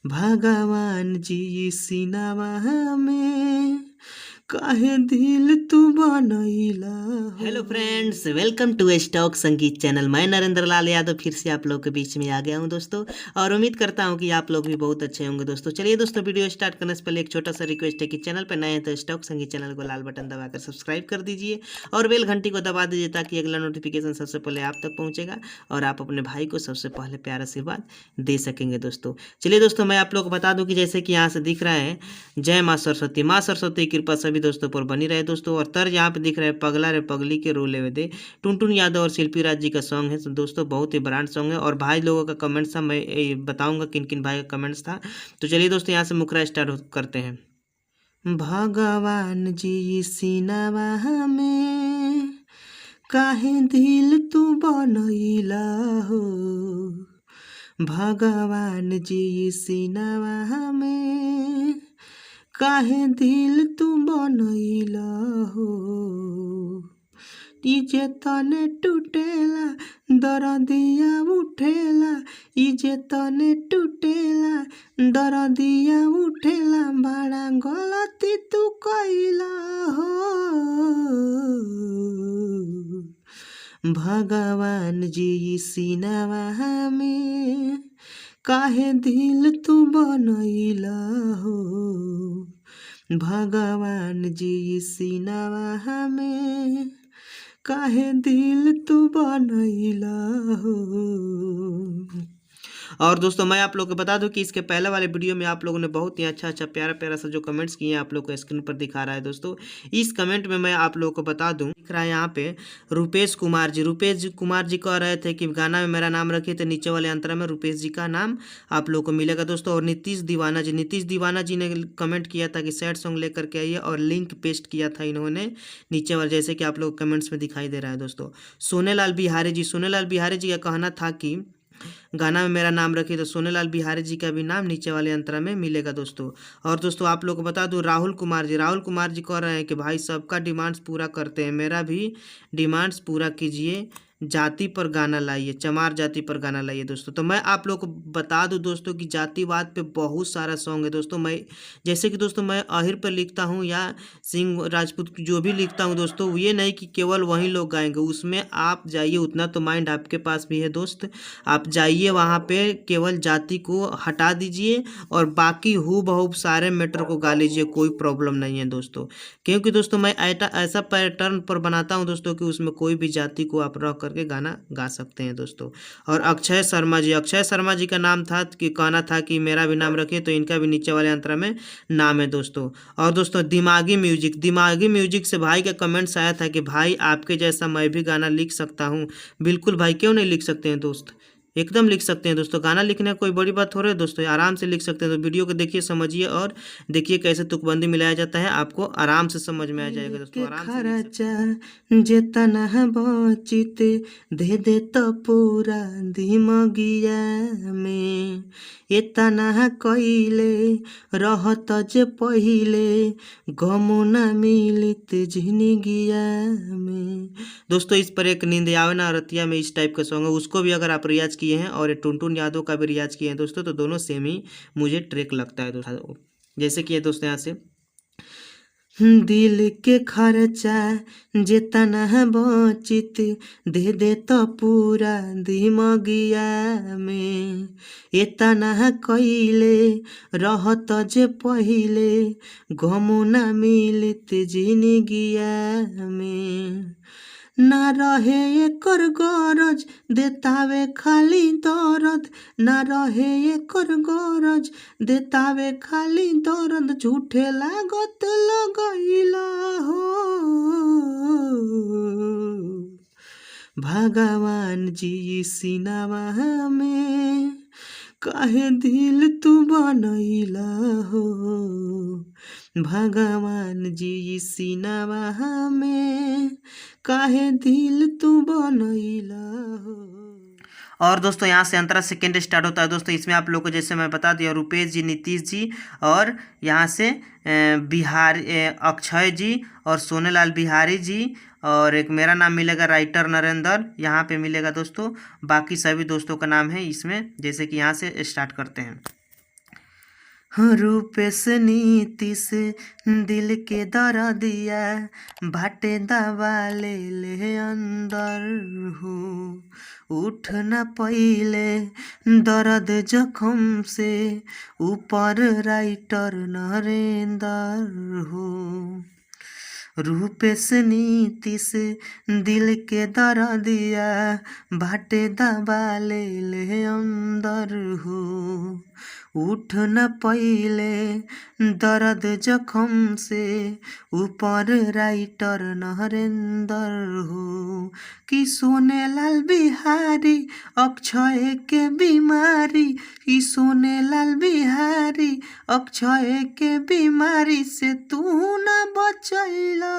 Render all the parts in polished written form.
भगवान जी सिनवा में काहे दिल तू बनैला हो। Hello friends, welcome to stock Sangeet channel. मैं नरेंद्र लाल यादव फिर से आप लोग के बीच में आ गया हूं दोस्तों, और उम्मीद करता हूं कि आप लोग भी बहुत अच्छे होंगे दोस्तों। चलिए दोस्तों, वीडियो स्टार्ट करने से पहले एक छोटा सा रिक्वेस्ट है कि चैनल पर नए हैं तो स्टॉक संगीत चैनल को लाल बटन दबाकर सब्सक्राइब कर दीजिए और बेल घंटी को दबा दीजिए ताकि अगला नोटिफिकेशन सबसे पहले आप तक पहुँचेगा और आप अपने भाई को सबसे पहले प्यार आशीर्वाद दे सकेंगे दोस्तों। चलिए दोस्तों, मैं आप लोग को बता दूं कि जैसे कि यहाँ से दिख रहा है जय माँ सरस्वती की कृपा सभी दोस्तों पर बनी रहे दोस्तों। और तर्ज यहाँ पे दिख रहा है पगला रे पगली के रोले वे दे, टुनटुन यादव और शिल्पी राज जी का सॉन्ग है। तो दोस्तों बहुत ही ब्रांड सॉन्ग है और भाई लोगों का कमेंट्स था, मैं बताऊंगा किन किन भाई का कमेंट्स था। तो चलिए दोस्तों, यहाँ से मुकरा स्टार्ट करते हैं। भगवान जी सिनवा में काहे दिल तू बनैला हो। भगवान जी सिनवा में काहे दिल तू बनैला हो। इजे तने टूटेला दरदिया उठेला, इजे तने टूटेला दरदिया उठेला, बड़ा गलती तू कइला हो। भगवान जी सिनवा में काहे दिल तू बनैला हो। भगवान जी सिनवा में काहे दिल तू बनैला हो। और दोस्तों मैं आप लोग को बता दूं कि इसके पहले वाले वीडियो में आप लोगों ने बहुत ही अच्छा प्यारा प्यारा सा जो कमेंट्स किए हैं आप लोग को स्क्रीन पर दिखा रहा है दोस्तों। इस कमेंट में मैं आप लोगों को बता दूं, दिख रहा है यहाँ पे रुपेश कुमार जी कह रहे थे कि गाना में मेरा नाम रखिए, तो नीचे वाले अंतरा में रुपेश जी का नाम आप लोग को मिलेगा दोस्तों। और नीतीश दीवाना जी ने कमेंट किया था कि सैड सॉन्ग लेकर के आइए, और लिंक पेस्ट किया था इन्होंने नीचे वाले, जैसे कि आप लोग कमेंट्स में दिखाई दे रहा है दोस्तों। सोनेलाल बिहारी जी का कहना था कि गाना में मेरा नाम रखिए, तो सोनेलाल बिहारी जी का भी नाम नीचे वाले अंतरा में मिलेगा दोस्तों। और दोस्तों आप लोग को बता दूं, राहुल कुमार जी कह रहे हैं कि भाई सबका डिमांड्स पूरा करते हैं, मेरा भी डिमांड्स पूरा कीजिए, जाति पर गाना लाइए, चमार जाति पर गाना लाइए दोस्तों। तो मैं आप लोग को बता दूं दोस्तों कि जातिवाद पे बहुत सारा सॉन्ग है दोस्तों। मैं जैसे कि दोस्तों मैं अहिर पर लिखता हूं या सिंह राजपूत जो भी लिखता हूं दोस्तों, ये नहीं कि केवल वही लोग गाएंगे, उसमें आप जाइए, उतना तो माइंड आपके पास भी है दोस्त। आप जाइए वहाँ पे, केवल जाति को हटा दीजिए और बाकी हु बहू सारे मैटर को गा लीजिए, कोई प्रॉब्लम नहीं है दोस्तों। क्योंकि दोस्तों मैं ऐसा पैटर्न पर बनाता हूं दोस्तों कि उसमें कोई भी जाति को आप रख करके गाना गा सकते हैं दोस्तों। और अक्षय शर्मा जी का नाम था कि कहना था कि मेरा भी नाम रखिए, तो इनका भी नीचे वाले अंतरा में नाम है दोस्तों। और दोस्तों दिमागी म्यूजिक से भाई का कमेंट्स आया था कि भाई आपके जैसा मैं भी गाना लिख सकता हूँ। बिल्कुल भाई, क्यों नहीं लिख सकते हैं दोस्त, एकदम लिख सकते हैं दोस्तों। गाना लिखने कोई बड़ी बात हो रही है दोस्तों, आराम से लिख सकते हैं। तो वीडियो को देखिए, समझिए और देखिए कैसे तुकबंदी मिलाया जाता है, आपको आराम से समझ में आ जाएगा दोस्तों। आराम से जेतना बचित दे दे तो पूरा दिमगिया में, एतना कइले रहत जे पहिले गमुना मिलित जिंदगिया में। दोस्तों इस पर एक नींद आवे ना रतिया में, इस टाइप का सॉन्ग है, उसको भी अगर आप रियाज किए हैं और टुनटुन यादव का भी रियाज किए हैं दोस्तों, तो दोनों सेम ही मुझे ट्रैक लगता है दोस्तों। जैसे कि ये दोस्तों यहाँ से दिल के खर्चा जेतना बचित दे दे तो पूरा दिमगिया में, एतना कइले रहत जे पहिले गमुना मिलित जिंदगिया में। ना रहे एकर गरज देतावे खाली दर्द, ना रहे एकर गरज देतावे खाली दर्द, झूठे लागत लगैला हो। भगवान जी सिनवा में काहे दिल तू बनैला हो। भगवान जी सिनवा में काहे दिल तू बनैला हो। और दोस्तों यहाँ से अंतरा सेकेंड स्टार्ट होता है दोस्तों। इसमें आप लोग को जैसे मैं बता दिया, रुपेश जी, नीतीश जी, और यहाँ से अक्षय जी और सोनेलाल बिहारी जी, और एक मेरा नाम मिलेगा राइटर नरेंद्र, यहाँ पे मिलेगा दोस्तों। बाकी सभी दोस्तों का नाम है इसमें। जैसे कि यहाँ से स्टार्ट करते हैं। रूपेश नीतीश दिल के दर्दिया बाटे दबा ले अंदर हो। उठ न पइले दर्द जख्म से ऊपर राइटर नरेंद्र हो। रूपेश नीतीश दिल के दर्दिया बाटे दबा ले अंदर हो। उठ न पइले दर्द जख्म से ऊपर राइटर नरेंद्र हो। कि सोनेलाल बिहारी अक्षय के बीमारी, कि सोनेलाल बिहारी अक्षय के बीमारी से तू न बचैला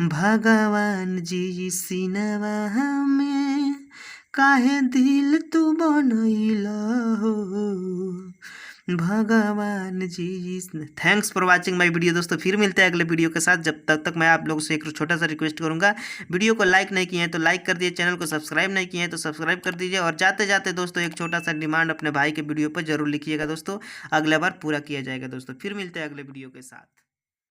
भगवान जी सिनवा में काहे दिल तू बनैला हो भगवान जी। Thanks for watching my video दोस्तों, फिर मिलते हैं अगले वीडियो के साथ। जब तक मैं आप लोगों से एक छोटा सा रिक्वेस्ट करूंगा, वीडियो को लाइक नहीं किए हैं तो लाइक कर दीजिए, चैनल को सब्सक्राइब नहीं किए हैं तो सब्सक्राइब कर दीजिए। और जाते जाते दोस्तों एक छोटा सा डिमांड अपने भाई के वीडियो पर जरूर लिखिएगा दोस्तों, अगले बार पूरा किया जाएगा दोस्तों। फिर मिलते हैं अगले वीडियो के साथ।